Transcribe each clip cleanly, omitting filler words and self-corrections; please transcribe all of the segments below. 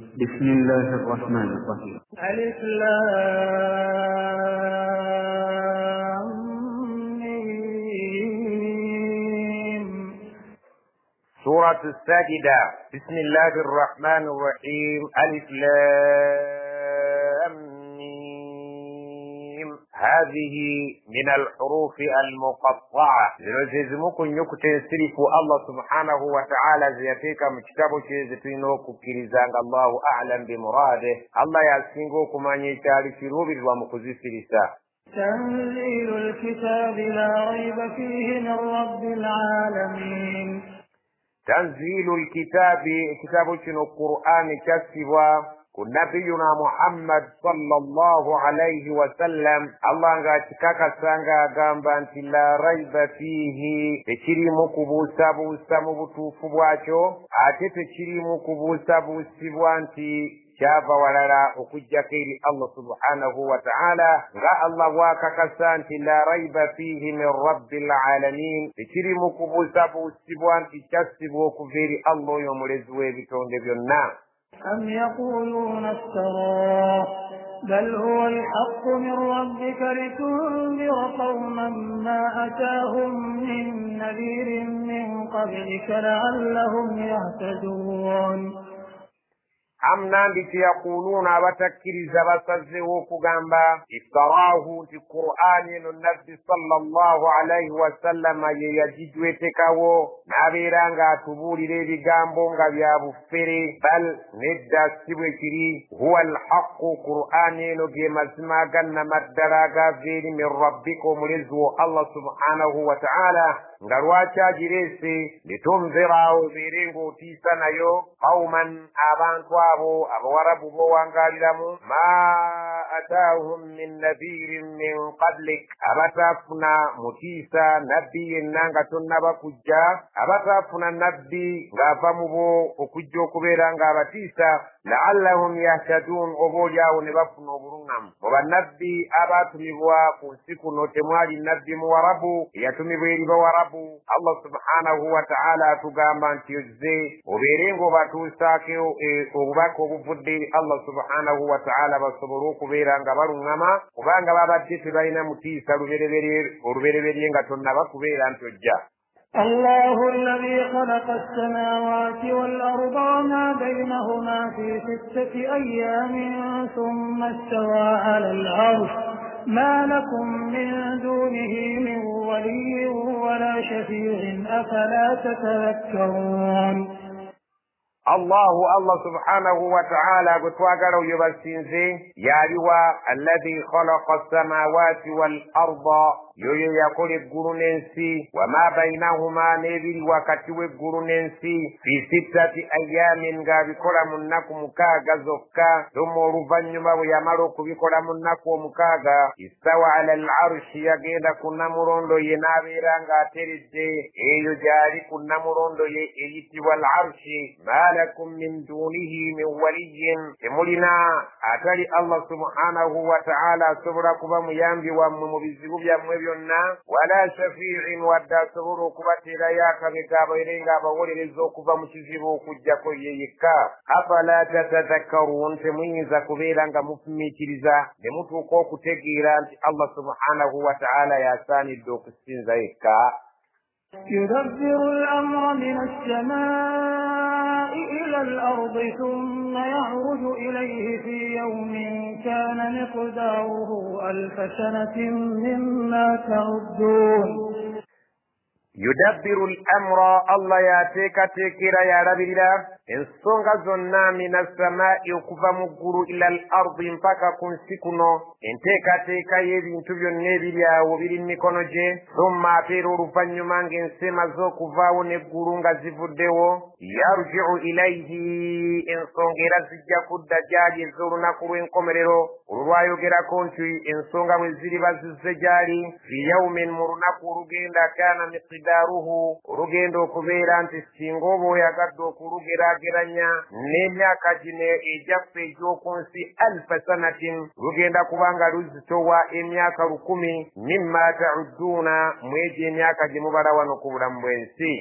بسم الله الرحمن الرحيم. ألف لام ميم. سورة الساجدة. بسم الله الرحمن الرحيم. ألف لام ميم. هذه من الحروف المقطعة لنجزمكم يكتن سرف الله سبحانه وتعالى زيتيك مكتب شيزتينوك كريزان الله أعلم بمراده. الله يسنقوكم أن يتالي في روبر ومكزي سرسا. تنزيل الكتاب لا ريب فيه من رب العالمين. تنزيل الكتاب كتاب القرآن كسوا نبينا محمد صلى الله عليه وسلم الله ngachikaka sanga agamba nti la raiba fihi tekirimu kubuusabuusa mu butuufu bwakyo ate tekirimu kubuusabuusibwa nti kyava walala okujjako eri Allah subhanahu wa ta'ala nga Allah bwakakasa nti la raiba fihi min rabbil alamin tekirimu kubuusabuusibwa nti kyassibwa okuva eri Allah oyo omulezi w'ebitonde byonna. أم يقولون افتراه بل هو الحق من ربك لتنذر قوما ما أتاهم من نذير من قبلك لعلهم يهتدون. amna nditi yaquluna batakkiriza basazzewo okugamba iftaraahu nti qur'ani eno nabbi sallallahu alaihi wasallama ye yagijwetekawo n'abeera ng'atubuulira ebigambo nga bya buffere bal nedda si bwe kiri huwa alhaqu qur'ani eno ge mazima agannamaddala agava eri min rabbika omulezi wo Allah subhanahu wa ta'ala nga lwaki agireese litunzira obeere ng'otiisa nayo qauman abantu abo abawarabu b'owangaaliramu ma ataahum min nabirin min qablik abataafuna mutiisa nabbi yenna nga tonnaba kujja abataafuna nabbi ng'ava mu bo okujja okubeera ng'abatiisa la'allahum yahtaduun oboolyawo ne bafuna obuluŋŋamu mu bannabbi abaatumibwa ku nsi kuno temwali nabbi muwarabu eyatumibwa eri bawarabu Allah subhanahu wa ta'ala atugamba nti ozze obeere ng'obatuusaako obubaka obuvudde eri Allah subhanahu wa ta'ala basobole okubeera nga baluŋŋama kubanga babadde tebalina mutiisa olubereberye nga tonnaba kubeera nti ojja. الله الذي خلق السماوات والأرض وما بينهما في 6 أيام ثم استوى على العرش ما لكم من دونه من ولي ولا شفيع أفلا تتذكرون. الله سبحانه وتعالى قتواقر يبسينزي يالوا الذي خلق السماوات والأرض yoyo yakola eggulu n'ensi wama bainahuma n'ebiri wakati w'eggulu n'ensi fi 6 ayyamin ng'abikola mu nnaku 6 zokka thumma oluvannyuma bwe yamala okubikola mu nnaku 6 istawa ala al-arshi yagenda ku nnamulondo ye n'abeera ng'ateredde eyo gy'ali ku nnamulondo ye eyitibwa al-arshi ma lakum min dunihi min waliyin temulina atali Allah subhanahu wa ta'ala asobola kuba muyambi wammwe mu bizibu byammwe byonna wala shafi'in wadde asobola okubateerayo akabega abaire ng'abawolereza okuva mu kizibu okujjako ye yekka. Afala tatadhakkaruun temuyinza kubeera nga mufumiikiriza ne mutuuka okutegeera nti Allah subhanahu wa ta'ala yasaanidde okusinza yekka. يدبر الأمر من السماء إلى الأرض ثم يعرج إليه في يوم كان مقداره 1000 سنة مما تعدون. يدبر الأمر الله ياتيك تكيرا يا ربيلا ensonga zonna mina samaa'i okuva mu ggulu ila al-ardi mpaka ku nsi kuno enteekateeka y'ebintu byonna ebiri awo biri mu mikono gye thumma ateera oluvannyuma ng'ensi emaze okuvaawo n'eggulu nga zivuddewo yarji'u ilayhi ensonga era zijja kudda gy'ali ez'olunaku lw'enkomerero olwayogerako nti ensonga bwe ziriba zizze gy'ali fi yawmin mu lunaku olugenda kaana miqdaaruhu olugenda okubeera nti singa oba oyagadde okulugerageranya n'emyaka gino egyaffe egy'oku nsi 1000 sanatin lugenda kubanga luzitowa emyaka 1000 mimma ta'udduuna mu egyo emyaka gye mubala wano ku bulamu bw'ensi.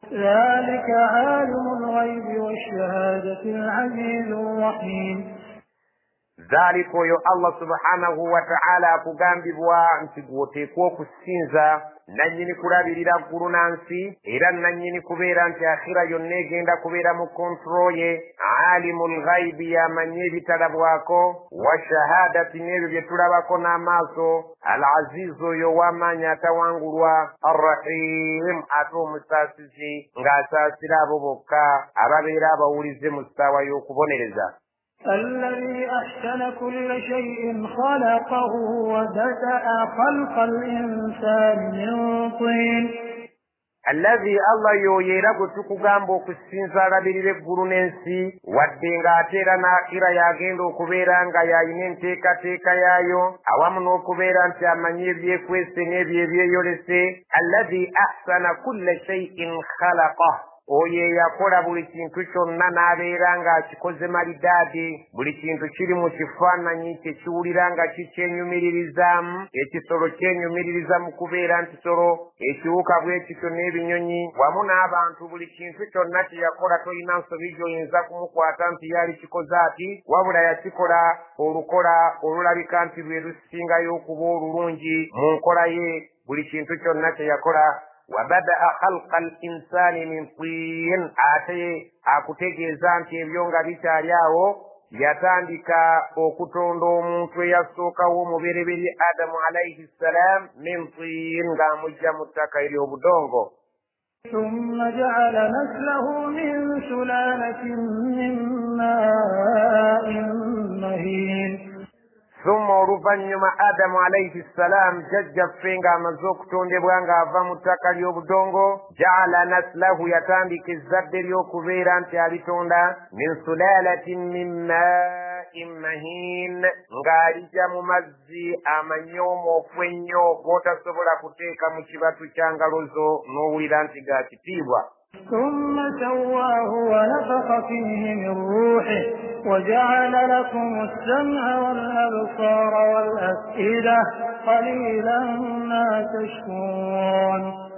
ذلك عالم الغيب والشهادة العزيز الرحيم. ذلك oyo Allah subhanahu wa ta'ala akugambibwa nti gwoteekwa okusinza nannyini kulabirira ggulu na nsi era nannyini kubeera nti akhira yonna egenda kubeera mu kontrol ye. Alimul ghaibi yamanye ebitalabwako wa shahadati n'ebyo bye tulabako n'amaaso. Al aziz oyo w'amaanyi atawangulwa. Arrahim ate omusaasizi ng'asaasira abo bokka ababeera abawulize mu ssaawa y'okubonereza. الذي أحسن كل شيء خلقه وبدأ خلق الإنسان من طين. الذي الله yoyera kutukugamba okusinza alabirira eggulu n'ensi wadde ng'ateera n'akhira yagenda okubeera nga yayina enteekateeka yaayo awamu n'okubeera nti amanyi ebyekwese n'ebyo ebyeyolese. Alladhi ahsana kulla shay'in khalaqah, oyo eyakola buli kintu kyonna n'abeera ng'akikoze malidaadi. Buli kintu kiri mu kifaananyi kyekiwulira nga kikyenyumiririzaamu. Ekisolo kyenyumiririza mu kubeera nti solo, ekiwuka bwe kityo n'ebinyonyi wamu n'abantu. Buli kintu kyonna kye yakola tolina nsobi gy'oyinza kumukwata nti yali kikoze ati, wabula yakikola olukola olulabika nti lwe lusingayo okuba olulungi mu nkola ye. Buli kintu kyonna kye yakola. وبدأ خلق الإنسان من طين, ate akutegeeza nti ebyo nga bikyali awo yatandika okutonda omuntu eyasookawo omubereberye Adamu alayhi salam min tin, ng'amujja mu ttaka ery'obudongo. ثم جعل نسله من سلالة من ماء مهين. ثم oluvannyuma Adamu alayhi salam jjajjaffe ng'amaze okutondebwa ng'ava mu ttaka ly'obudongo. Ja'ala naslahu, yatandika ezzadde ly'okubeera nti alitonda min sulalatin min ma'in mahin, ng'alija mu mazzi amanyoomoofu ennyo g'otasobola kuteeka mu kibatu kya ngalo zo n'owulira nti ga kitiibwa. ثم سواه ونفخ فيه من روحه وجعل لكم السمع والأبصار والأفئدة قليلا ما تشكرون.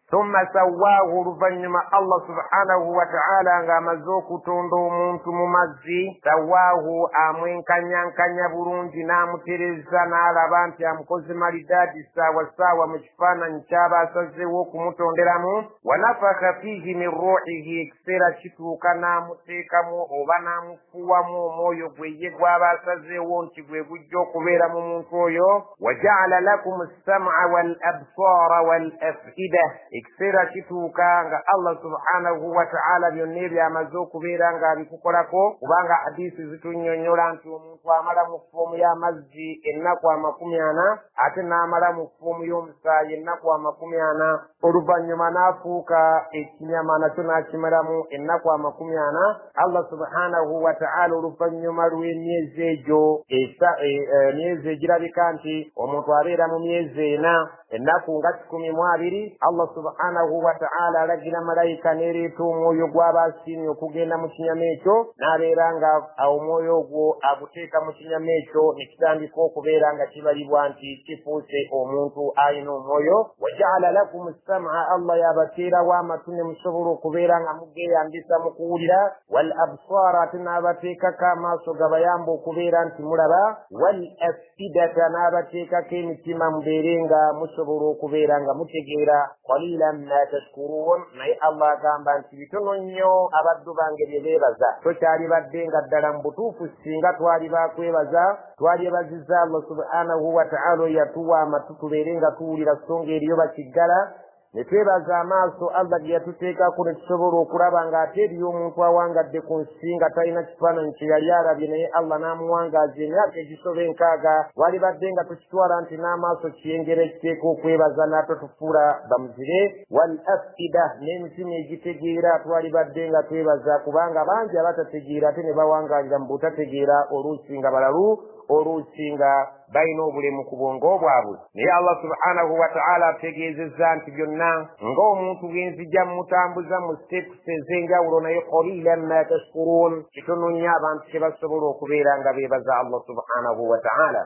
ثم سواه, oluvannyuma Allah subhanahu wa ta'ala ng'amaze okutonda omuntu mu mazzi, sawaahu amwenkanyankanya bulungi n'amutereza n'alaba nti amukoze malidaadi saawa mu kifaananyi ky'aba asazeewo okumutonderamu. Wa nafakha fiihi min ruuhihi, ekiseera kituuka n'amuteekamu oba n'amufuuwamu omwoyo gwe ye gw'aba asazeewo nti gwe gujja okubeera mu muntu oyo. Wa ja'ala lakum as-sam'a wal absaara wal af'ida, ekiseera kituuka nga Allah subhanahu wa ta'ala byonna ebyamaze okubeera ng'abikukolako, kubanga hadiisi zitunnyonnyola nti omuntu amala mu ffoomu y'amazzi ennaku 40 ate n'amala mu ffoomu y'omusaayi ennaku 40, oluvannyuma n'afuuka ekinyama nakyo n'akimalamu ennaku 40. Allah subhanahu wa ta'ala oluvannyuma lw'emyezi egyo emyezi egirabika nti omuntu abeera mu myezi 4 ennaku nga 12, Allah subhanahu wa ta'ala alagira malayika n'ereeta omwoyo gw'aba asiimye okugenda mu kinyama ekyo, n'abeera nga omwoyo ogwo aguteeka mu kinyama ekyo ne kitandika okubeera nga kibalibwa nti kifuuse omuntu alina omwoyo. Wa ja'ala lakum as-sam'a, Allah yabateerawo amatu ne musobola okubeera nga mugeeyambisa mu kuwulira. Wal absaara, ate n'abateekako amaaso gabayamba okubeera nti mulaba. Wal afidata, n'abateekako emitima mubeere nga musobola okubeera nga mutegeera. Qalilan ma tashkurun, naye Allah agamba nti bitono nnyo abaddu bange bye beebaza. Tokyali badde nga ddala mu butuufu singa twali bakwebaza, twalyebaziza Allah subhanahu wa ta'ala yatuwa amatu tubeere nga tuwulira songa eriyo bakiggala, ne twebaza amaaso Allah gye yatuteekako ne tusobola okulaba ng'ate eriyo omuntu awangadde ku nsi nga talina kifaananyi kye yali alabye, naye Allah n'amuwangaaza emyaka egisoba 60. Wali badde nga tukitwala nti n'amaaso kiyengera ekiteeka okwebaza n'ate tufuula bamuzire. Wal afida, n'emitima egitegeera twali badde nga twebaza, kubanga bangi abatategeera ate ne bawangaalira mu butategeera, oluusi nga balalu, oluusi nga balina obulemu ku bwongo bwabwe. Naye Allah subhanahu wa ta'ala ategeezezza nti byonna ng'omuntu bw'enzija mutambuza mu steps ez'enjawulo, naye qalilan ma tashkurun, kitono nnyo abantu kye basobola okubeera nga beebaza Allah subhanahu wa ta'ala.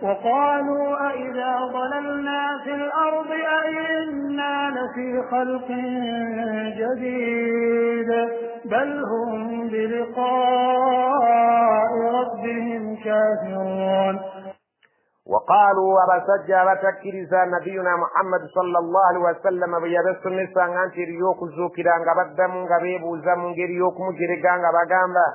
وقالوا أئذا ضللنا في الأرض أئنا لفي خلق جديد بل هم بلقاء ربهم كافرون. وقالوا وبسجى وتكرزا نبينا محمد صلى الله عليه وسلم بيبس نسان أنتي ريوك زوكرا غبدم غبيبو زمون ريوك مجرقا غبغامبا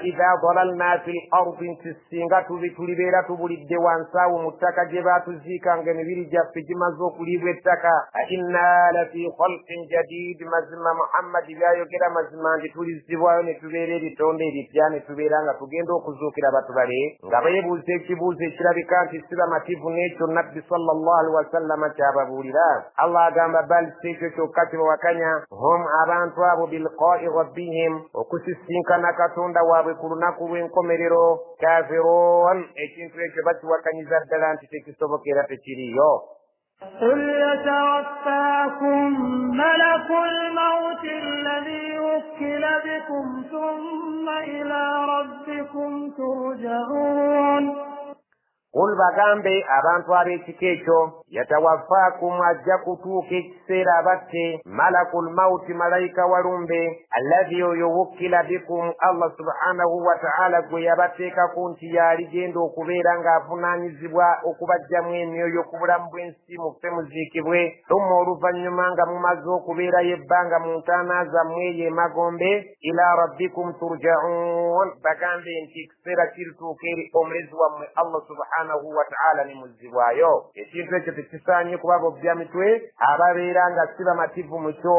إذا ضللنا في الأرض تسينغا تبتلبيرا تبولي الدوان ساو متكا جبات زيكا غنبيري جاف جمزو قليب التكا إنا لفي خلق جديد مزم محمد بيايو كرا مزمان دي تولي الزبواني تبيري دي توندي دي تياني تبيرا غتوغيندو كزوكرا باتباري غبيبو زيكي بوزي شرابكان تسيبا mativu necho nabbi sallallahu alaihi wasallam kyababulira Allah agamba bal sekyo kyokka wakanya hum abantu abo bilqa'i rabbihim okusisinkana katonda waabwe ku lunaku lw'enkomerero kafirun ekintu ekyo bakiwakanyiza ddala nti tekisobokera tekiriyo. قل يتوفاكم ملك الموت الذي وكل بكم ثم إلى ربكم ترجعون. قل bagambe abantu ab'ekika ekyo yatawafaakum ajja kutuuka ekiseera abatte malakul mauti malayika walumbe alladhi oyo wukkila bikum Allah subhanahu wa ta'ala gwe yabateekako nti yaligenda okubeera ng'avunaanyizibwa okubajjamu emyoyo ku bulamu bw'ensi mufe muziikibwe thumma oluvannyuma nga mumaze okubeerayo ebbanga mu ntaana zammwe eyo emagombe ila rabbikum turja'un bagambe nti ekiseera kirituuka eri omulezi wammwe Allah subhanahu wa ta'ala ni muzibwayo. Ekintu ekyo tekisaanye kuba bobbya mitwe ababeera nga si bamativu mu kyo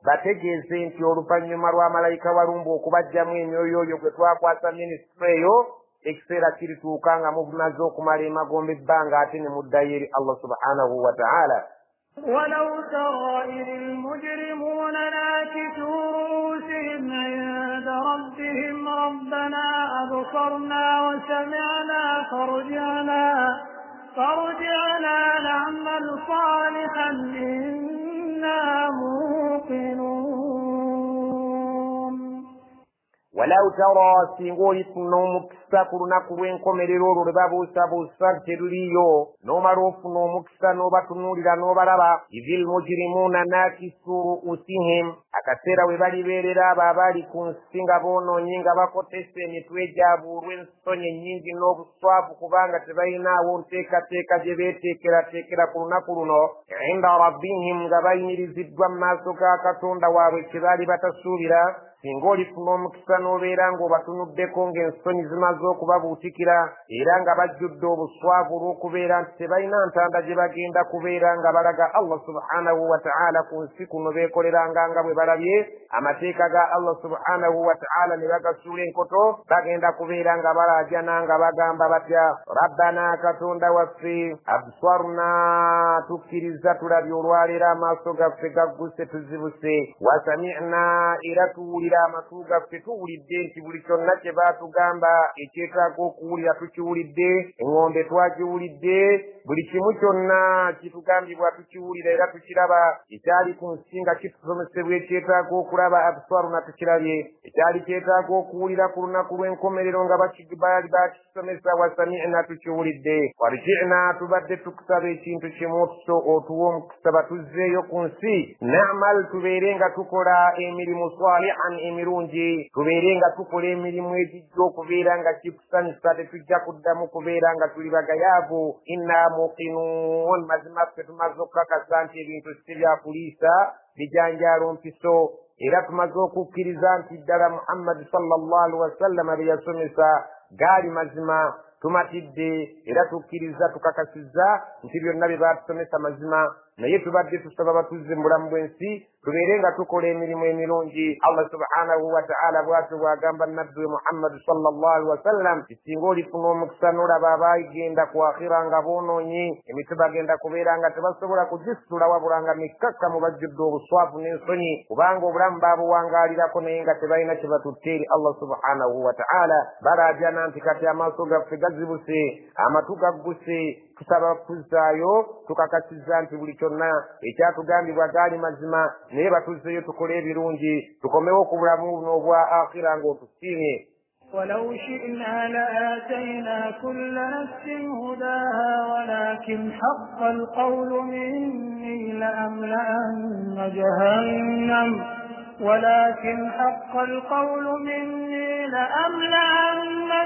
bategeeze nti oluvannyuma lwa malayika walumba okubajjamu emyoyo oyo gwe twakwasa minisitule eyo ekiseera kirituuka nga mumaze okumala emagombe ebbanga ate ne muddayo eri Allah subhanahu wa ta'ala. ولو ترى إذ المجرمون ناكسوا رؤوسهم عند ربهم ربنا أبصرنا وسمعنا فارجعنا نعمل صالحا إنا موقنون. ولو ترى سيغولي n'omukisa ku lunaku lw'enkomerero olwo lwe babuusabuusa teruliyo n'omala ofuna omukisa n'obatunuulira n'obalaba idhil mujrimuuna naakisu ru'usihim akaseera we balibeerera abo abaali ku nsi nga boonoonye nga bakotesa emitwe gyabwe olw'ensonyi ennyingi n'obuswavu kubanga tebalinaawo nteekateeka gye beeteekerateekera ku lunaku luno inda rabbihim nga bayimiriziddwa mu maaso ga katonda waabwe kye baali batasuubira. Singa olifuna omukisa n'obeera ng'obatunuddeko ng'ensonyi zimaze okubabuutikira era nga bajjudde obuswavu olw'okubeera nti tebalina ntanda gye bagenda kubeera nga balaga Allah subhanahu wa ta'ala ku nsi kuno beekoleranga nga bwe balabye amateeka ga Allah subhanahu wa ta'ala ne bagasuula enkoto bagenda kubeera nga balaajana nga bagamba batya rabbana katonda waffe absarna tukkiriza tulabye olwaleero amaaso gaffe gagguse tuzibuse wasami'na era tuwulira amatu gaffe tuwulidde nti buli kyonna kye baatugamba ekyetaaga okuwulira tukiwulidde eŋŋombe twagiwulidde buli kimu kyonna kitugambibwa tukiwulira era tukiraba ekyali ku nsi nga kitusomesebwa ekyetaaga okulaba absaruna tukirabye ekyali kyetaaga okuwulira ku lunaku lw'enkomerero nga baali bakisomesa wasami'na tukiwulidde warji'na tubadde tukusaba ekintu kimu otuwa omukisa batuzzeeyo ku nsi na'mal tubeere nga tukola emirimu salihan emirungi tubeere nga tukola emirimu egijja okubeera nga kikusanyusa tetujja kuddamu kubeera nga tuli bagayaavu inna muqinun mazima ffe tumaze okukakasa nti ebintu si byakuliisa bijanjaalo mpiso era tumaze okukkiriza nti ddala Muhammad sallallahu alaihi wasallama bye yasomesa gaali mazima tumatidde era tukkiriza tukakasizza nti byonna bye baatusomesa mazima naye tubadde tusaba batuzze mu bulamu bw'ensi tubeere nga tukola emirimu emirungi. Allah subhanahu wa ta'ala bw'atyo bw'agamba nabbi Muhammad sallallahu alaihi wasallam singa olifuna omukisa n'olaba abaagenda ku akhira nga boonoonye emitwe bagenda kubeera nga tebasobola kugisitula wabula nga mikkakkamu bajjudde obuswavu n'ensonyi kubanga obulamu baabuwangaalirako naye nga tebalina kye batutte eri Allah subhanahu wa ta'ala balaajana nti kati amaaso gaffe gazibuse amatu gagguse tusaba kuzzaayo tukakasiza nti buli kyonna ekyatugambibwa gaali mazima naye batuzzeeyo tukole ebirungi tukomewo ku bulamu buno obwa akhira ng'otusiimye. ولو شئنا لآتينا كل نفس هداها ولكن حق القول مني لأملأن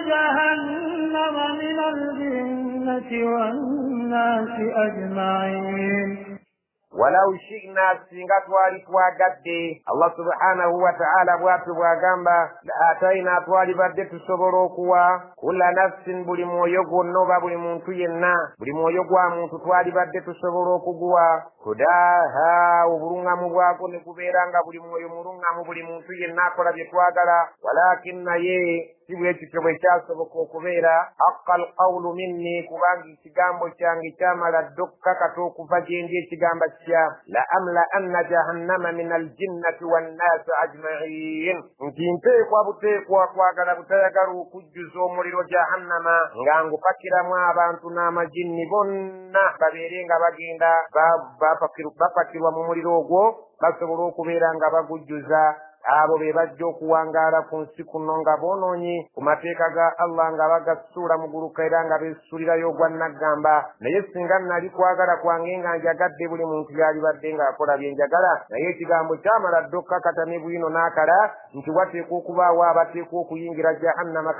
جهنم من الجنة والناس أجمعين ولو شئنا سنغت والك وقدي الله سبحانه وتعالى بوغامبا لآتينا طالب الدت سبروكوا كل نفس بلمو يغو نوبا بلمو تينا بلمو يغو أمونت طالب الدت سبروكوا هداها وبرونغا مبواكو نكبيرانغا بلمو يمرونغا بلمو تينا كلا بيتواغلا ولكن sibweki kibwe kyasoboka okubeera haqqa alqawlu minni kubanga ekigambo kyange kyamala ddokka kati okuva gyendi ekigamba kya la amla anna jahannama min aljinnati wannaasi ajmain nti nteekwa buteekwa kwagala butayagala okujjuza omuliro jahannama nga ngupakiramu abantu n'amajinni bonna babeere nga bagenda bapakirwa mu muliro ogwo basobole okubeera nga bagujjuza abo be bajja okuwangaala ku nsi kuno nga boonoonyi ku mateeka ga Allah nga bagassuula mu guluka era nga beessuulirayo ogwa naggamba naye singa nali kwagala kwange nga njagadde buli muntu yalibadde ng'akola bye njagala naye ekigambo kyamala ddokka kata ne bwino n'akala nti wateekwa okubaawo abateekwa okuyingira jahannama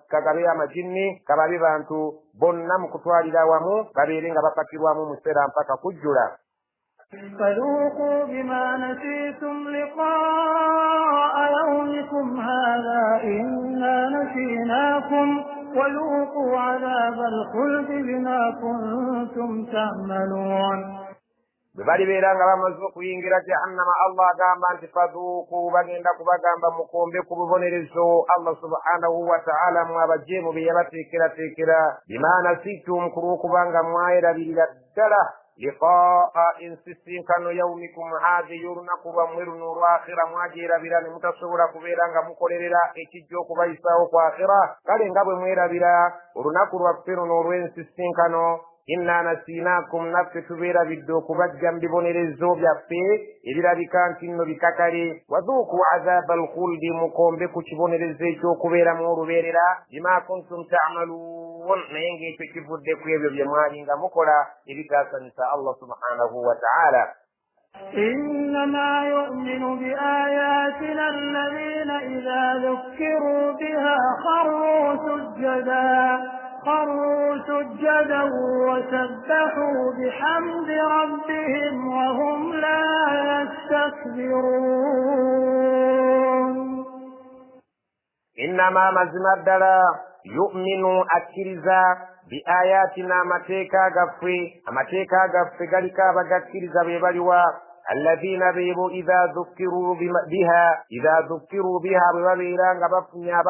kagabe amajinni kababe bantu bonna mu kutwalira awamu babeere nga bapakirwamu mu sera mpaka kujjula فذوقوا بما نسيتم لقاء يومكم هذا إنا نسيناكم وذوقوا عذاب الخلد بما كنتم تعملون bali beeranga bamaze okuyingira jahannama Allah agamba nti fadhuuku bagenda kubagamba mukombe ku bubonerezo Allah subhanahu wa ta'ala mwabajeemu bye yabateekerateekera bima nasitum kulwokubanga mwayerabirira ddala liqaa insisinkano yaumikum haadhi y'olunaku lwammwe luno olwakhira mwagyerabira ne mutasobola kubeera nga mukolerera ekijja okubayisaawo ku akhira kale nga bwe mwerabira olunaku lwaffe luno olw'ensisinkano inna nasiinakum naffe tubeerabidde okubajja mu bibonerezo byaffe ebirabika nti nno bikakale wadhuuku azaaba alkhuldi mukombe ku kibonerezo eky'okubeeramu olubeerera bima kuntum ta'maluun naye ng'ekyo kivudde ku ebyo bye mwalinga mukola ebitaasanyusa Allah subhanahu wa ta'ala إنما يؤمن بآياتنا الذين إذا ذكروا بها خروا سجدا وسبحوا بحمد ربهم وهم لا يستكبرون إنما مزمدلا يؤمن أكرزا بآياتنا متيكا غفي غالكا بغاكرزا بيبالوا الذين بيبو إذا ذكروا بها ببابيرا غبافنيا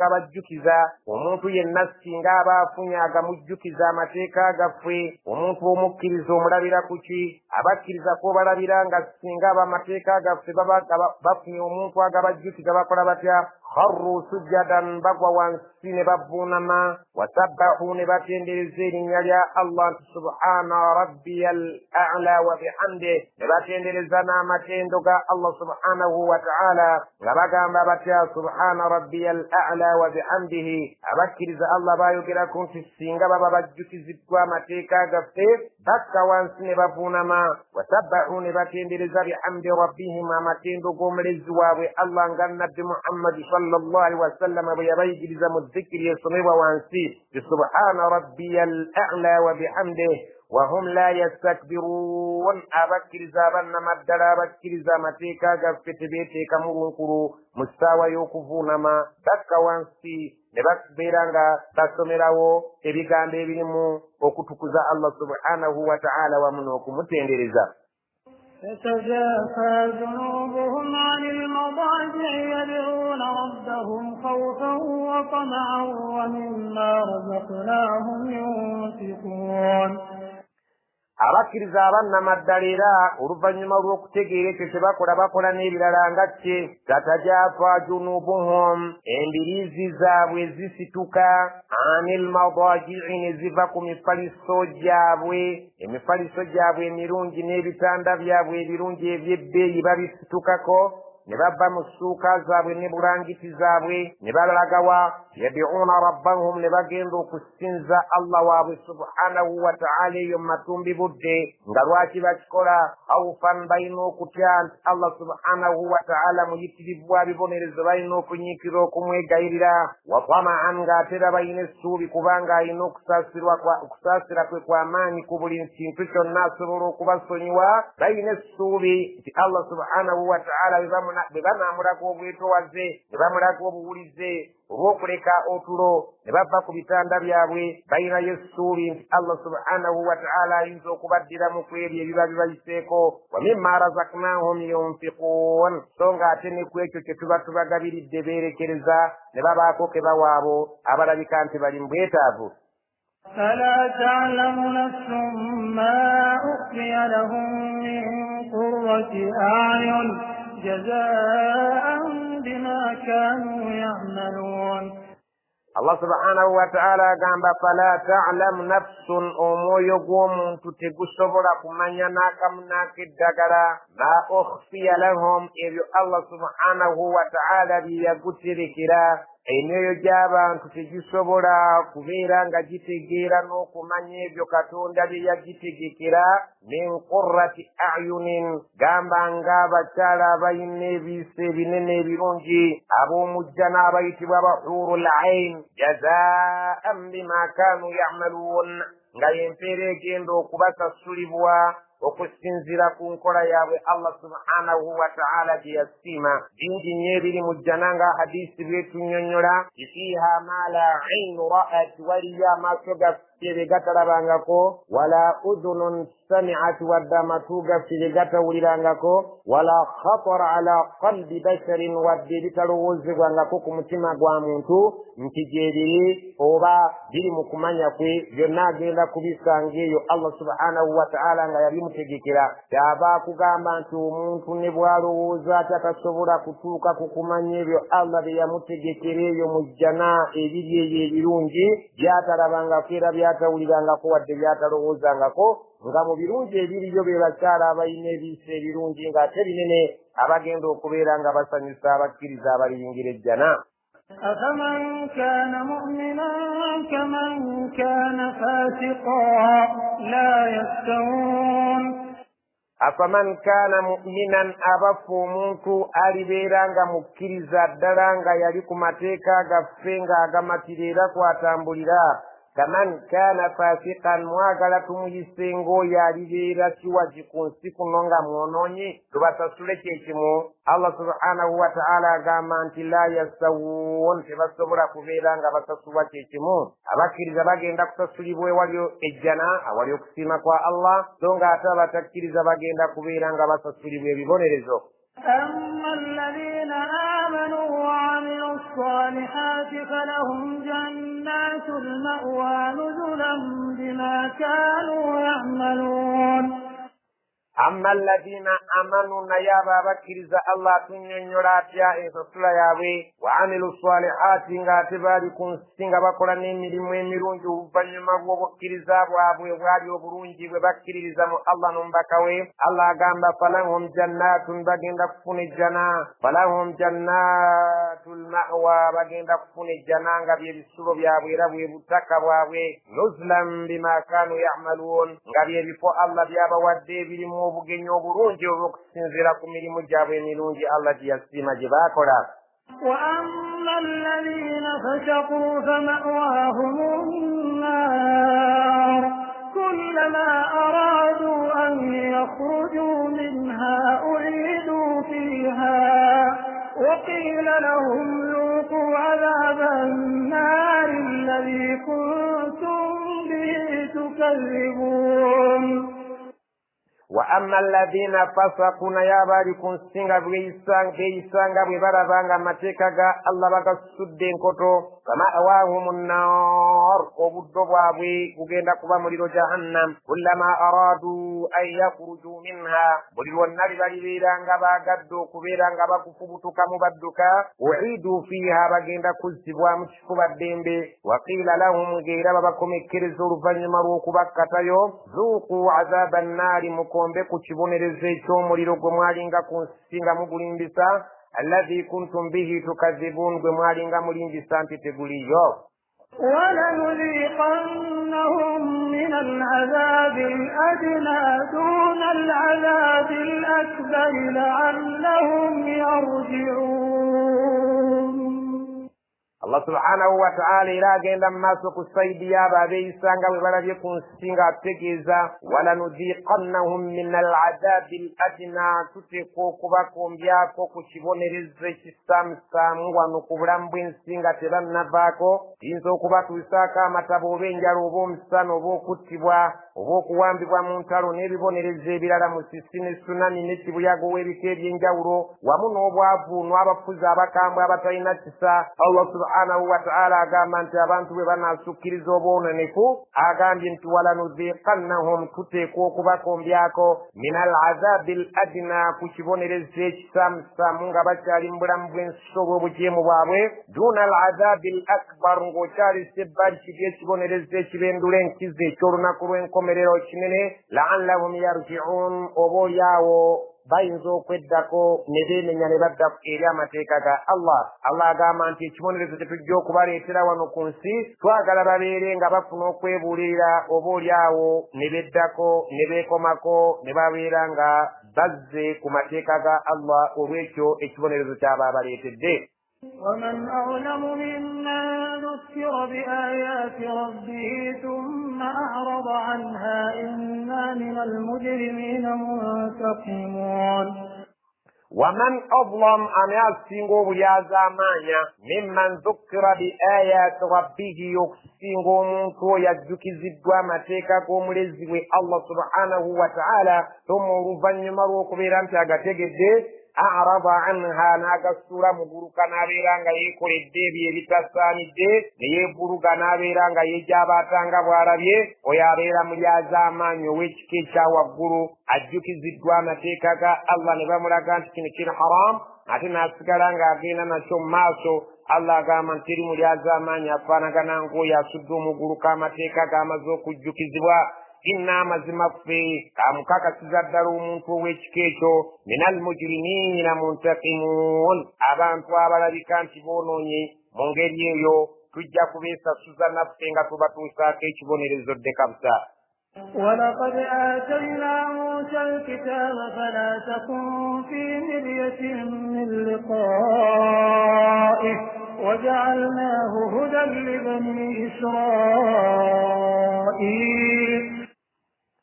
غبجوكيزا omuntu yenna singa abaafunya agamujjukiza amateeka gaffe omuntu omukkiriza omulabira ku ki abakkiriza ko balabira nga singa abamateeka gaffe bafunye omuntu agabajjukiza bakola batya kharru sujjadan bagwa wansi ne bavuunama wasabbahu ne batendereza erinnya lya Allah subhana rabbiyal a'la wa bihamde ne batendereza n'amatendo ga Allah subhanahu wa ta'ala nga bagamba batya subhana rabbiyal a'la wa bihamdihi abakkiriza Allah bayogerako nti singa baba bajjukiziddwa amateeka gaffe bakka wansi ne bavuunama wasabbahu ne batendereza bihamdi rabbihim amatendo g'omulezi waabwe Allah nga nabbi Muhammad sallallahu alaihi wasallam bwe yabayigiriza mu dhikiri esomebwa wansi subhana rabbiyal a'la wa bihamdihi wahum la yastakbirun abakkiriza abannamaddala abakkiriza amateeka gaffe tebeeteeka mu lunkulu mu ssaawa y'okuvuunama bakka wansi ne babeera nga basomerawo ebigambo ebirimu okutukuza Allah subhanahu wa ta'ala wamu n'okumutendereza تتجافى جنوبهم عن المضاجع يدعون ربهم خوفا وطمعا ومما رزقناهم ينفقون abakkiriza abannamaddala era oluvannyuma lw'okutegeera ekyo kye bakola n'ebirala nga kye tatajaafa junubuhum embiriizi zaabwe zisituka anil madaji'i ne ziva ku mifaliso gyabwe emifaliso gyabwe emirungi n'ebitanda byabwe ebirungi eby'ebbeeyi babisitukako ne babba mu ssuuka zaabwe ne bulangiti zaabwe ne balagawa yad'uuna rabbahum ne bagenda okusinza Allah waabwe subhanahu wa ta'ala eyo mu matumbi budde nga lwaki bakikola awufan balina okutya nti Allah subhanahu wa ta'ala muyitirivu wa bibonerezo balina okunyiikira okumwegayirira wa tamaan ng'atera balina essuubi kubanga alina okusaasira kwe kw'amaanyi ku buli kintu kyonna asobola okubasonyiwa balina essuubi nti Allah subhanahu wa ta'ala bwe banaamulaga obwetowaze ne bamulaga obuwulize olw'okuleka otulo ne bava ku bitanda byabwe balinayo essuubi nti Allah subhanahu wa ta'ala ayinza okubaddiramu ku ebyo ebiba bibayiseeko wa mimma razaqnahum yunfiquun so ng'ate ne ku ekyo kye tuba tubagabiridde beerekereza ne babaako ke bawaabo abalabika nti bali mu bwetaavu. فلا تعلم نفس ما أخفي لهم من قرة أعين جزاء بما كانوا يعملون. Allah subhanahu wa ta'ala agamba fala ta'lamu nafsun omwoyo gw'omuntu tegusobola kumanya n'akamu n'akeddagala ma ukhfiya lahum ebyo Allah subhanahu wa ta'ala bye yaguterekera emyoyo gy'abantu tegisobola kubeera nga gitegeera n'okumanya ebyo Katonda bye yagitegekera min qurrati a'yunin gamba ng'abakyala abalina ebiisa ebinene ebirungi ab'omujja n'abayitibwa bahurul ain jazaa'an bima kaanu ya'maluun nga y'empeera egenda okubasasulibwa okusinzira ku nkola yaabwe Allah subhanahu wa ta'ala gye yasiima bingi nnyo ebiri mu jjana nga hadisi bwetunnyonnyola fiiha ma la aynu ra'at waliyo amaaso gaffe bye gatalabangako wala udhunun sami'at wadde amatu gaffe bye gatawulirangako wala khatara ala qalbi basharin wadde bitalowoozebwangako ku mutima gwa muntu nti gye biri oba biri mu kumanya kwe byonna agenda kubisanga eyo Allah subhanahu wa ta'ala nga yabimutegekera kyava akugamba nti omuntu ne bw'alowooza ati atasobola kutuuka ku kumanya ebyo Allah bye yamutegekera eyo mu jjana ebiri eyo ebirungi byatalabangako era byatawulirangako wadde byatalowoozangako nga mu birungi ebiriyo be bakyala abalina ebiisa ebirungi ng'ate binene abagenda okubeera nga basanyusa abakkiriza abaliyingira ejjana. أفمن كان مؤمنا كمن كان فاسقا لا يستوون. afaman kana mu'minan abafu omuntu alibeera nga mukkiriza ddala nga yali ku mateeka gaffe ng'agamatira era kwatambulira kaman kana fasiqan mwagala tumuyise ng'oyo alibeera kiwaji ku nsi kuno nga mwonoonyi tubasasule kyekimu Allah subhanahu wa ta'ala agamba nti la yastawuun tebasobola kubeera nga basasulwa kyekimu abakkiriza bagenda kusasulibwa ewali ejjana awali okusiima kwa Allah so ng'ate abatakkiriza bagenda kubeera nga basasulibwa ebibonerezo. أما الذين آمنوا وعملوا الصالحات فلهم جنات المأوى نزلا بما كانوا يعملون. amma alladhina amanu naye abo abakkiriza Allah tunnyonnyola atya ensasula yaabwe wa amilu salihati ng'ate baali ku nsi nga bakola n'emirimu emirungi oluvannyuma bw'obukkiriza bwabwe bwali obulungi bwe bakkiririza mu Allah n'omubaka we Allah agamba falahum jannatun bagenda kufuna ejjana falahum jannatul ma'wa bagenda kufuna ejjana nga bye bisulo byabwe era bwe butaka bwabwe nuzulan bima kanu ya'maluun nga bye bifo Allah byabawadde ebirimu obugenyi obulungi olw'okusinziira ku mirimu gyabwe emirungi Allah gye yasiima gye baakola. وأما الذين فسقوا فمأواهم النار كلما أرادوا أن يخرجوا منها أعيدوا فيها وقيل لهم ذوقوا عذاب النار الذي كنتم به تكذبون. وأما الذين فسقوا naye bali ku nsinga beeyisanga bwe balaba nga amateeka ga Allah bagasudde enkoto fama'waahum an-naar obuddo bwabwe bugenda kuba muliro jahannam kullama araadu an yakhruju minha buli lwonna libalibeera nga baagadde okubeera nga bakufubutukamu badduka u'iidu fiiha bagenda kuzzibwamu kifuba ddembe waqiila lahum ng'era babakomekkereza oluvannyuma lw'okubakkatayo zuuqu azaaba annaari muyombe ku kibonerezo eky'omuliro gwe mwalinga ku nsi nga mugulimbisa alladhi kuntum bihi tukadhibun gwe mwalinga mulimbisa nti teguliyo. ولنذيقنهم من العذاب الأدنى دون العذاب الأكبر لعلهم يرجعون. Allah subhanahu wa ta'ala ila agenda maaso kusaidia ababeeyisanga bwe balabye ku nsi nga ategeeza walanudhiqannahum min al'adabi al-adna tuteeka okubakombyako ku kibonerezo ekisaamusaamu wano ku bulamu bw'ensi nga tebannavaako tuyinza okubatuusaako amataba oba enjala oba omusana oba okuttibwa oba okuwambibwa mu ntalo n'ebibonerezo ebirala mu sisi ne tsunami ne kibuyaga ow'ebika eby'enjawulo wamu n'obwavu n'abafuzi abakambwe abatalina kisa. Allah subhanahu wa ta'ala agamba nti abantu bwe banaasukkiriza obwonenefu agambye nti walanudhiqannahum tuteeka okubakombyako min al-azabi al-adna ku kibonerezo ekisaamusaamu nga bakyali mu bulamu bw'ensi obw'obujeemu bwabwe duna al-azabi al-akbar ng'okyali sebbali kiri ekibonerezo ekibendula enkizo eky'olunaku lw'enkomerero kinene la'allahum yarji'un oba olyawo bayinza okweddako ne beenenya ne badda eri amateeka ga Allah. Allah agamba nti ekibonerezo tetujja okubaleetera wano ku nsi twagala babeere nga bafuna okwebuulirira oba olyawo ne beddako ne beekomako ne babeera nga bazze ku mateeka ga Allah olw'ekyo ekibonerezo kyaba abaleetedde. ومن أظلم ممن ذكر بآيات ربه ثم أعرض عنها إنا من المجرمين منتقمون. ومن أظلم أن يسينغو بيازامانيا ممن ذكر بآيات ربه يكسينغو منكو يجوكي زدوا متيكا كومرزي الله سبحانه وتعالى ثم رفن مروك بيرانتا غتيجي أعرض عنها ناغسورا مغروكا نابيرانغا يكو الدبي بتسانيدي يبروكا نابيرانغا يجاباتانغا بوارابيه ويابيرا مليازامانيو ويشكيشا وغرو أجوكي زدوا متيكا الله نبامراغان تكين حرام ate nasigala ng'agenda nakyo mu maaso. Allah agamba nti eri mulyazaamaanyi afaanagana ng'oyo asudde omugulu k'amateeka g'amaze okujjukizibwa. Inna amazima ffe amukakasiza ddala omuntu ow'ekika ekyo minal mujrimiina muntaqimuun abantu abalabika nti boonoonye mu ngeri eyo tujja kubeesasuza naffe nga tubatuusaako ekibonerezo ddeka busa. ولقد آتينا موسى الكتاب فلا تكن في مرية من لقائه وجعلناه هدى لبني إسرائيل.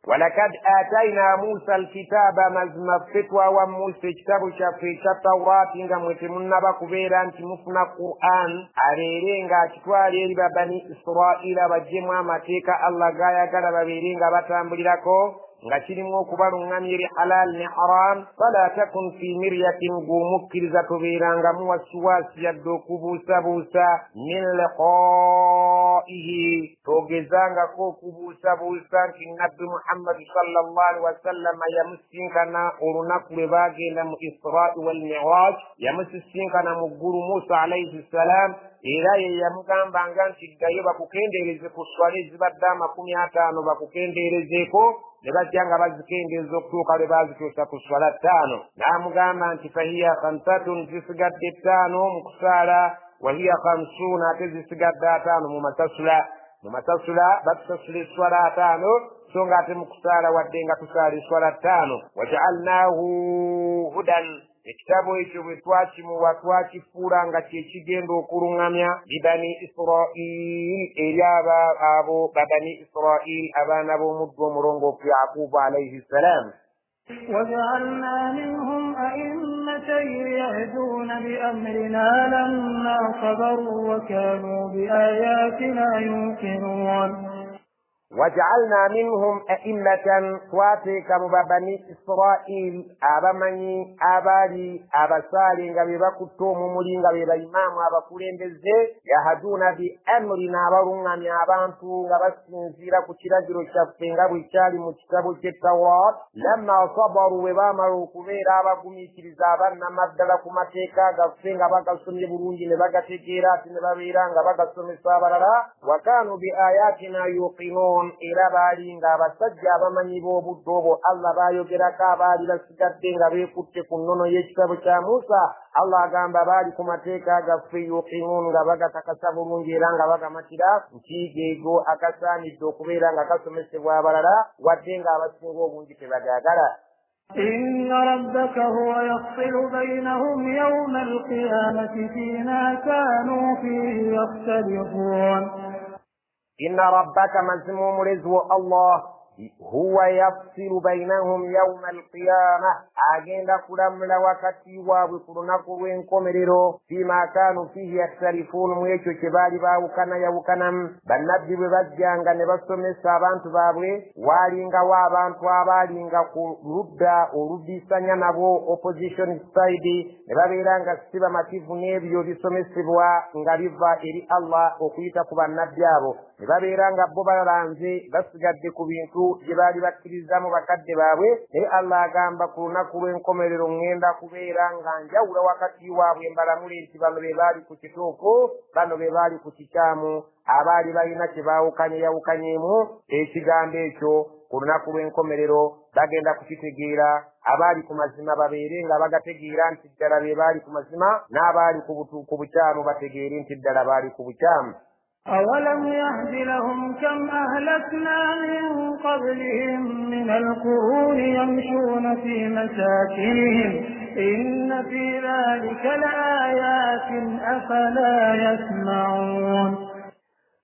ولقد آتينا موسى الكتاب مزم فتوى وموسى كتاب شافي التوراة nga mwetemunaba kubeera nti mufuna Qur'an abeere nga akitwala eri bani Israila bajjemu amateeka Allah gayagala babeere nga batambulirako nga kirimu okubalungamya eri halal ne haram. Fala takun fi miryatin gumukkiriza tobeeranga mu wasiwasi yadde okubuusabuusa min liqaihi togezangako okubuusabuusa nti nabbi Muhammad sallallahu alaihi wasallam yamusinkana olunaku lwe baagenda mu Isra wal Mi'raj yamusinkana mu ggulu Musa alaihi salam era ye yamugambanga nti ddayo bakukendeereze ku swala ezibadde 50 bakukendeerezeeko ne bajja nga bazikendeeza okutuuka lwe baazituusa ku swala 5 n'amugamba nti fahiya 5 zisigadde 5 mu kusaala wahiya 50 ate zisigadde 5 mu masasula batusasula eswala 5 so nga ate mu kusaala wadde nga tusaala eswala 5 waja'alnaahu hudan ekitabo ekyo bwe twakimuwa twakifuula nga kyekigenda okuluŋŋamya bibani Israil eri abo babani Israil abaana b'omuddu omulongoofu Yaqubu alayhi salam. وجعلنا منهم أئمة يهدون بأمرنا لما صبروا وكانوا بآياتنا يوقنون. وجعلنا منهم أئمة تواتيك مبابني إسرائيل أبمني أبالي أبسالي غبيبكتوم مولين غبيب إمام أبكولين بزي يهدون بأمرنا برنا من أبانتو غبسنزيرا كتراجر الشفين غبيشالي مجتبو التوراة لما صبروا وبامروا كبيرا أبقمي كرزابنا مبدلكم تيكا غفين غبقى سمي برونجي نبقى تكيرات نبابيران غبقى سمي صابرا وكانوا بآياتنا يوقنون salihun era baali nga abasajja abamanyi b'obudde obwo Allah baayogerako abaali basigadde nga beekutte ku nnono y'ekitabo kya Musa. Allah agamba baali ku mateeka gaffe yuqinuun nga bagatakasa bulungi era nga bagamatira nti geego agasaanidde okubeera nga gasomesebwa abalala wadde nga abasinga obungi tebagaagala. إن ربك هو يفصل بينهم يوم القيامة فيما كانوا فيه يختلفون. إن ربك مزموم رزق الله هو يفصل بينهم يوم القيامة agenda kulamula wakati waabwe ku lunaku lw'enkomerero fima kanu fihi yakhtalifun mu ekyo kye baali baawukanamu. bannabbi bwe bajjanga ne basomesa abantu baabwe waalingawo abantu abaalinga ku ludda oluddiisanya nabo opposition side ne babeera nga si bamativu n'ebyo bisomesebwa nga biva eri Allah okuyita ku bannabbi abo ne babeera nga bo balanze basigadde ku bintu gye baali bakkirizamu bakadde baabwe. naye Allah agamba ku lunaku lw'enkomerero ŋŋenda kubeera nga njawula wakati waabwe mbalamule nti bano be baali ku kituufu bano be baali ku kikyamu abaali balina kye baawukanyeyawukanyeemu ekigambo ekyo ku lunaku lw'enkomerero bagenda kukitegeera. abaali ku mazima babeere nga bagategeera nti ddala be baali ku mazima n'abaali ku bukyamu bategeere nti ddala baali ku bukyamu. أولم يهد لهم كم أهلكنا من قبلهم من القرون يمشون في مساكنهم إن في ذلك لآيات أفلا يسمعون.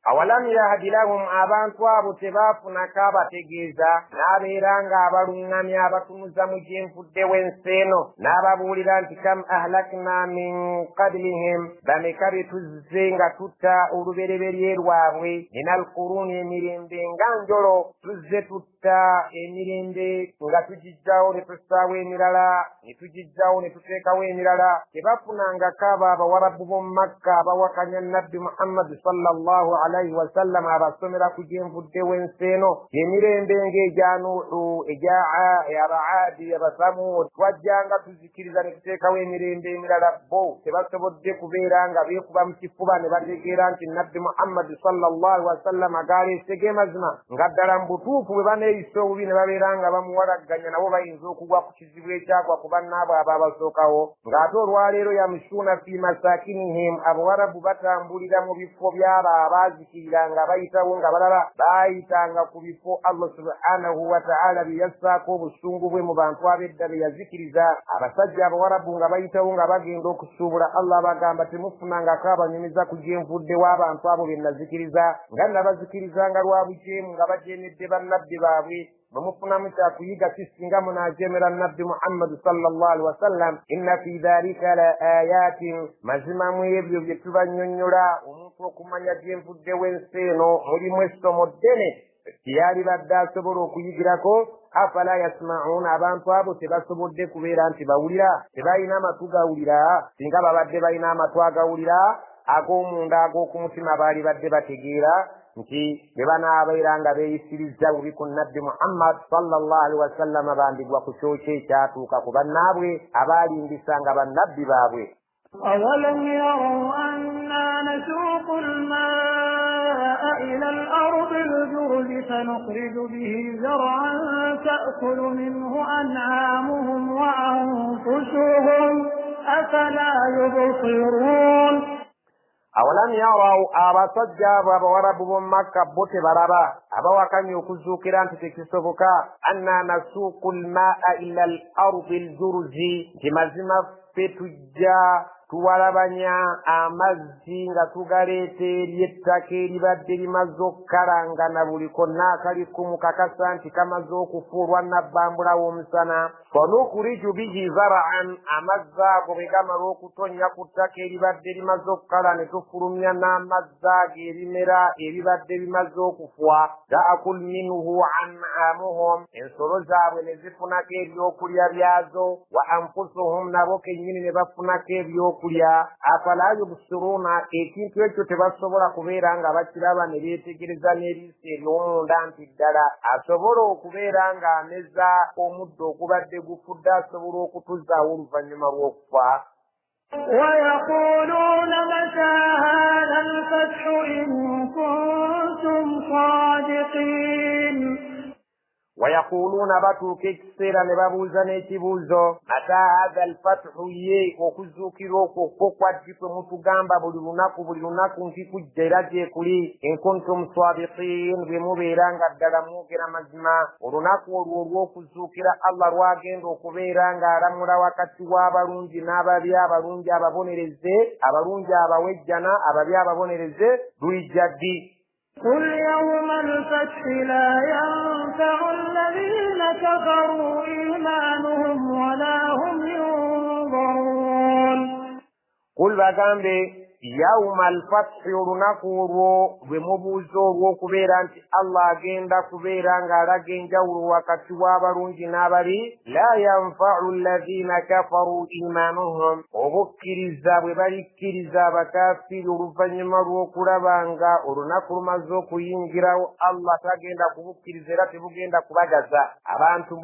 awalam yahdi lahum abantu abo tebaafunako abategeeza n'abeera nga abaluŋŋamya abatunuza mu gyenvuddewo ensi eno n'ababuulira nti kam ahlakna min qablihim bameka be tuzze nga tutta olubereberye lwabwe min alquruni emirembe nga njolo tuzze tutta emirembe nga tugijjawo ne tussaawo emirala ne tugijjawo ne tuteekawo emirala. tebafunangako abo abawarabu b'omu Makka abawakanya nabbi Muhammad sallallahu alaihi wasallam abasomera ku gyenvuddewo ensi eno emirembe ng'egya Nuuhu egya Abaadi Abasamuud twajjanga tuzikiriza ne tuteekawo emirembe emirala. bo tebasobodde kubeera nga beekuba mu kifuba ne bategeera nti nabbi Muhammad sallallahu alaihi wasallam agaleese ge mazima nga ddala mu butuufu bwe baneeyisa obubi ne babeera nga bamuwalagganya nabo bayinza okugwa ku kizibu ekyagwa ku bannaabwe abo abasookawo. ng'ate olwaleero yamushuuna fi masakinihim abawarabu batambulira mu bifo by'abo abazikirira nga bayitawo nga balaba baayitanga ku bifo Allah subhanahu wa ta'ala bye yassaako obusungu bwe mu bantu ab'edda be yazikiriza. abasajja abawarabu nga bayitawo nga bagenda okusuubula Allah bagamba temufunangako abanyumiza ku gyenvuddewo abantu abo be nazikiriza nga nabazikirizanga lwa bujeemu nga bajeemedde bannabbi baabwe. bwemufunamu kyakuyiga kisinga munaajeemera nabbi Muhammad sallallahu alaihi wasallam. inna fi dhalika la ayatin mazima mu ebyo bye tubannyonnyola omuntu okumanya gyenvuddewo ensi eno mulimu essomo ddene tiyali badde asobola okuyigirako. afala yasma'uuna abantu abo tebasobodde kubeera nti bawulira tebalina amatu gawulira. singa babadde balina amatu agawulira ag'omunda ag'okumutima baali badde bategeera nti be banaabeera nga beeyisiriza bubi ku nabbi Muhammad sallallahu alaihi wasallam bambigwa ku kyokyo ekyatuuka ku bannaabwe abaalimbisanga bannabbi baabwe. أولم يروا أنا نسوق الماء إلى الأرض الجرز فنخرج به زرعا تأكل منه أنعامهم وأنفسهم أفلا يبصرون. awalam yaraw abasajja abo abawarabu b'omu Makka bo tebalaba abawakanya okuzuukira nti tekisoboka anna nasuuku lmaa ila al ardi aljuruzi nti mazima ffe tujja tuwalabanya amazzi nga tugaleeta eri ettaka eribadde limaze okkalanga na buli konna akali kumukakasa nti kamaze okufuulwa nabbambulawo omusana. fanukuriju bihi zara'an amazzi ago bwe gamala okutonnya ku ttaka eribadde limaze okkala ne tufulumya n'amazzi ago ebimera ebibadde bimaze okufwa. taakul minhu an'amuhum ensolo zaabwe ne zifunako ebyokulya byazo wa anfusuhum nabo kennyini ne bafunako ebyokulya. afala yubsiruuna ekintu ekyo tebasobola kubeera nga bakiraba ne beetegereza n'eriiso ery'omunda nti ddala asobola okubeera ng'ameza omuddo ogubadde gufudde asobola okutuzaawo oluvannyuma lw'okufa. ويقولون متى هذا الفتح إن كنتم صادقين. ويقولون باتوك اكسيرا نبابوزا نيتبوزو متى هذا الفتح يه وكزوكيرو كوكوكوات جيكو متغامبا بلوناكو نكيكو جيراجي كولي إن كنتم صادقين بمبيران قدر موكرا مجمع وروناكو ورورو كزوكيرا الله رواجين وكبيران غارمورا وكتوا abalungi n'ababi abalungi ababonereze abalungi abawejjana ababi ababonereze lulijja ddi قل يوم الفتح لا ينفع الذين كفروا إيمانهم ولا هم ينظرون قل bagambe yawma alfathi olunaku olwo lwe mubuuza olw'okubeera nti allah agenda kubeera ng'alaga enjawulo wakati w'abalungi n'ababi la yanfa'u alladhina kafaru imanuhum obukkiriza bwe balikkiriza abakaafiri oluvannyuma lw'okulaba nga olunaku lumaze okuyingirawo allah tagenda kubukkiriza era tebugenda kubagaza abantu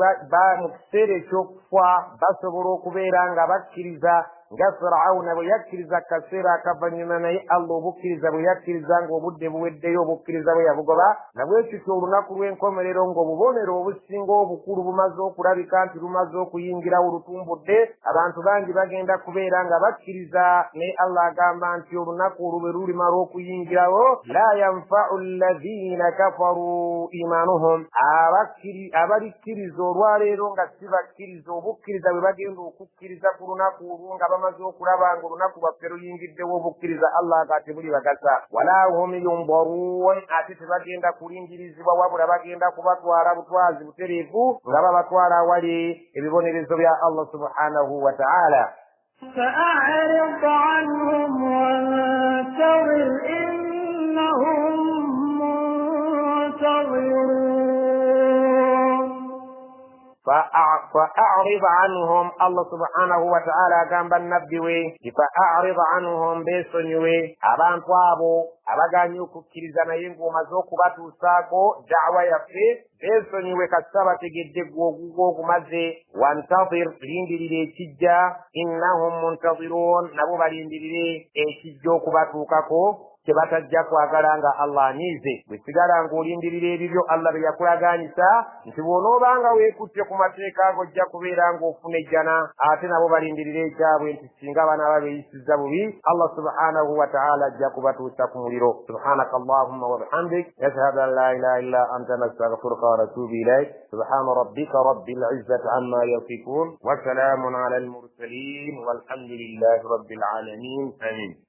mu kiseera ekyokufa basobola okubeera nga bakkiriza nga Firawuna bwe yakkiriza akaseera akavannyuma naye Allah obukkiriza bwe yakkiriza ng'obudde buweddeyo obukkiriza bwe yabugoba nabwekityo olunaku lw'enkomerero ng'obubonero obusinga obukulu bumaze okulabika nti lumaze okuyingirawo lutumbudde abantu bangi bagenda kubeera nga bakkiriza naye Allah agamba nti olunaku olwo bwe lulimala okuyingirawo la yanfa'u alladhina kafaru imanuhum abalikkiriza olwaleero nga si bakkiriza obukkiriza bwe bagenda okukkiriza ku lunaku olwo nga bamaze okulaba nga olunaku lwaffe luyingiddewo obukkiriza Allah ate buli bagasa wala hum yunzaruun ate tebagenda kulingirizibwa wabula bagenda kubatwala butwazi butereevu nga babatwala awali ebibonerezo bya Allah subhanahu wa ta'ala فأعرض عنهم وانتظر إنهم منتظرون فأعرض عنهم الله سبحانه وتعالى قام بالنبي فأعرض عنهم بيسنيوي أبان طابو abaganyi okukkiriza naye ng'omaze okubatuusaako da'wa yaffe beesonyiwe kasita bategedde gw'ogugwo ogumaze wantazir lindirira ekijja innahum muntaziruun nabo balindirire ekijja okubatuukako kyebatajja kwagala nga Allah anyiize bwe sigala ng'olindirira ebibyo Allah bye yakulagaanyisa nti bw'onoobanga weekutte ku mateeka ago ojja kubeera ng'ofuna ejjana ate nabo balindirira ekyabwe nti singa banaaba beeyisizza bubi Allah subhanahu wa ta'ala ajja kubatuusa ku muliro subhanaka allahumma wa bihamdik nashhadu an la ilaha illa anta nastaghfiruka wa natubu ilayk subhana rabbika rabbil izzati amma yasifun wa salamun ala al mursalin walhamdulillahi rabbil alamin amin